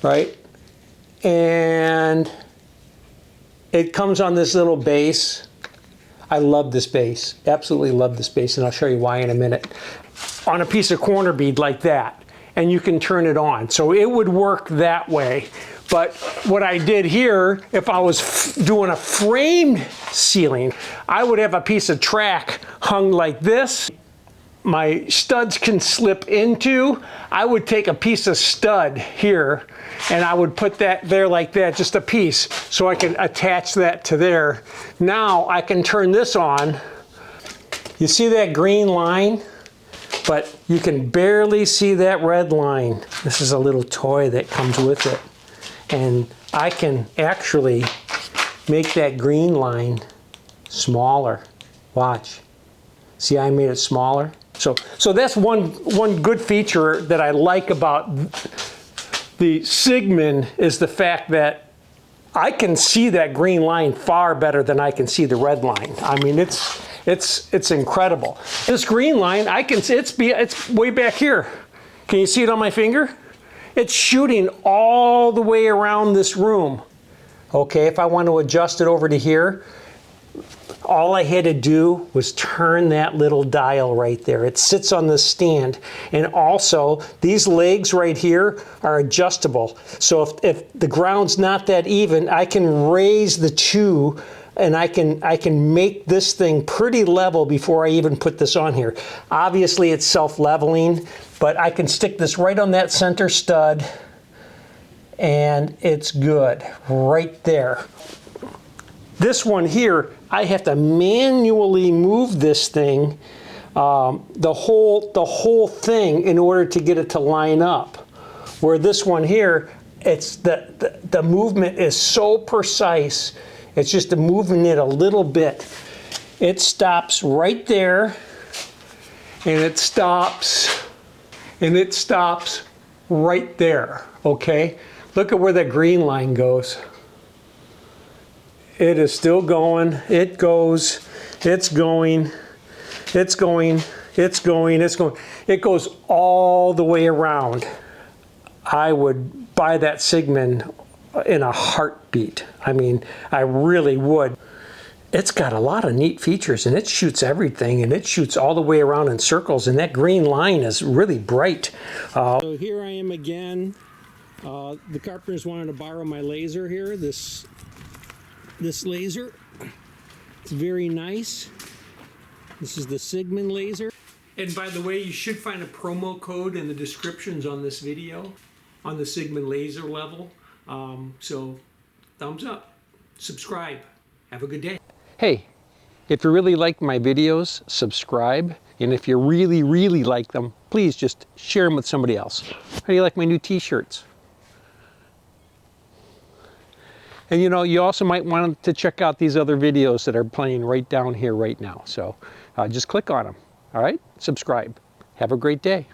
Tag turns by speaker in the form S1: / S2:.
S1: right? And it comes on this little base. I love this base, absolutely love this base, and I'll show you why in a minute. On a piece of corner bead like that, and you can turn it on. So it would work that way. But what I did here, if I was doing a framed ceiling, I would have a piece of track hung like this. My studs can slip into. I would take a piece of stud here and I would put that there like that, just a piece, so I can attach that to there. Now I can turn this on. You see that green line? But you can barely see that red line. This is a little toy that comes with it. And I can actually make that green line smaller. Watch. See, I made it smaller. So that's one good feature that I like about the Cigman, is the fact that I can see that green line far better than I can see the red line. I mean, it's incredible. This green line, I can see it's way back here. Can you see it on my finger? It's shooting all the way around this room. Okay, if I want to adjust it over to here, all I had to do was turn that little dial right there. It sits on the stand. And also, these legs right here are adjustable. So if the ground's not that even, I can raise the two, and I can make this thing pretty level before I even put this on here. Obviously, it's self-leveling, but I can stick this right on that center stud, and it's good right there. This one here, I have to manually move this thing, the whole thing, in order to get it to line up. Where this one here, it's the movement is so precise. It's just moving it a little bit. It stops right there, and it stops right there, okay? Look at where that green line goes. It is still going, it goes, it's going, it's going, it's going, it's going. It goes all the way around. I would buy that Cigman in a heartbeat. I mean, I really would. It's got a lot of neat features, and it shoots everything, and it shoots all the way around in circles, and that green line is really bright. So here I am again. The carpenters wanted to borrow my laser here, this laser. It's very nice. This is the Cigman Lazer. And by the way, you should find a promo code in the descriptions on this video on the Cigman Lazer level. So thumbs up, subscribe, have a good day. Hey, if you really like my videos, subscribe. And if you really, really like them, please just share them with somebody else. How do you like my new t-shirts? And you know, you also might want to check out these other videos that are playing right down here right now. So just click on them, all right? Subscribe. Have a great day.